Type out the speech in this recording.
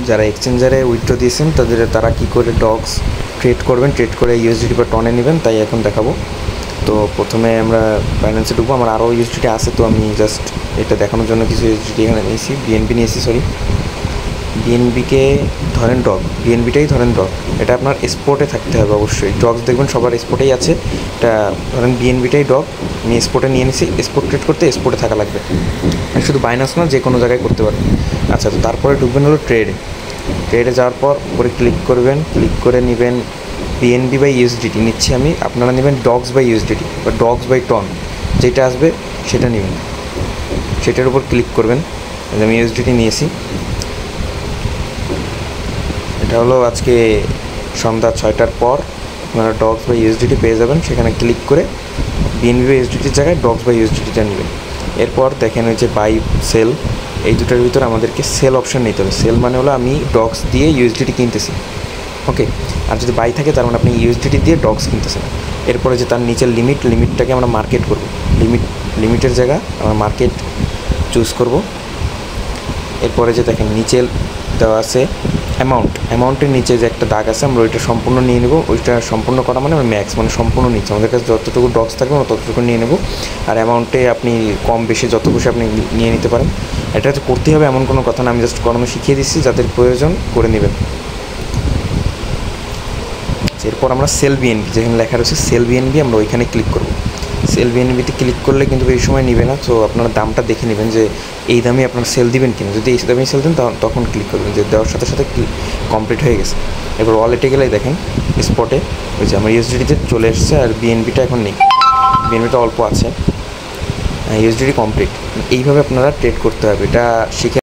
যারা এক্সচেঞ্জারে উইথড্র দিয়েছেন তারা কী করে ডগস ট্রেড করবেন, ট্রেড করে ইউএসডিটি বা টনে নেবেন, তাই এখন দেখাবো। তো প্রথমে আমরা বাইন্যান্সে ঢুকবো। আমার আরও ইউএসডিটি আছে, তো আমি জাস্ট এটা দেখানোর জন্য কিছু ইউএসডিটি এখানে নিয়েছি। বিএনবি নিয়েছি, বিএনবিকে ধরেন ডগ, বিএনবিটাই ধরেন ডগ। এটা আপনার স্পোর্টে থাকতে হবে অবশ্যই। ডগস দেখবেন সবার স্পোর্টেই আছে। এটা ধরেন বিএনবিটাই ডগ, আমি স্পোর্টে নিয়ে নিছি। স্পোর্ট ট্রেড করতে স্পোর্টে থাকা লাগবে, শুধু বাইন্যান্স না, যে কোনো জায়গায় করতে পারবেন। আচ্ছা, তো তারপরে ঢুকবেন হলো ট্রেডে যাওয়ার পর উপরে ক্লিক করবেন, ক্লিক করে নেবেন বিএনবি বাই ইউএসডিটি নিচ্ছি আমি, আপনারা নেবেন ডগস বাই ইউএসডিটি বা ডগস বাই টন, যেটা আসবে সেটা নেবেন। সেটার উপর ক্লিক করবেন। আমি ইউএসডিটি নিয়েছি। এটা হলো আজকে সন্ধ্যা 6টার পর আপনারা ডগস বাই ইউএসডিটি পেয়ে যাবেন। সেখানে ক্লিক করে বিএনবি বাই ইউএসডিটির জায়গায় ডগস বাই ইউএসডিটিটা নেবেন। এরপর দেখেন ওই যে বাই সেল, এই দুটার ভিতরে আমাদেরকে সেল অপশান নিতে হবে। সেল মানে হলো আমি ডগস দিয়ে ইউএসডিটি কিনতেছি, ওকে। আর যদি বাই থাকে তার মানে আপনি ইউএসডিটি দিয়ে ডগস কিনতেছেন। এরপরে যে তার নিচের লিমিটটাকে আমরা মার্কেট করব। লিমিটের জায়গা আমরা মার্কেট চুজ করব। এরপরে যে দেখেন নিচে দেওয়া আছে অ্যামাউন্টের নিচে যে একটা দাগ আছে, আমরা ওইটা সম্পূর্ণ নিয়ে নেব। ওইটা সম্পূর্ণ করা মানে ম্যাক্স, মানে সম্পূর্ণ নিচ্ছে। আমাদের কাছে যতটুকু ডগস থাকবে আমরা ততটুকু নিয়ে নেব। আর অ্যামাউন্টে আপনি কম বেশি যত খুশি আপনি নিয়ে নিতে পারেন। এটা তো করতেই হবে এমন কোনো কথা না, আমি জাস্ট করানো শিখিয়ে দিচ্ছি, যাদের প্রয়োজন করে নেবেন। এরপর আমরা সেল বিএনবি, যেখানে লেখা রয়েছে সেল বিএনবি, আমরা ওইখানে ক্লিক করব। সেল বিএনবিতে ক্লিক করলে কিন্তু এই সময় নেবে না, তো আপনারা দামটা দেখে নেবেন যে এই দামে আপনারা সেল দিবেন কিনা। যদি এই দামে সেল দেন তখন ক্লিক করবেন, যে দেওয়ার সাথে সাথে কমপ্লিট হয়ে গেছে। এবার ওয়ালেটে গেলে দেখেন স্পটে ওই যে আমার ইউএসডিটিতে চলে এসেছে, আর বিএনবিটা এখন নেই, বিএনবিটা অল্প আছে। USDT complete. এইভাবে আপনারা ট্রেড করতে হবে, এটা শিখে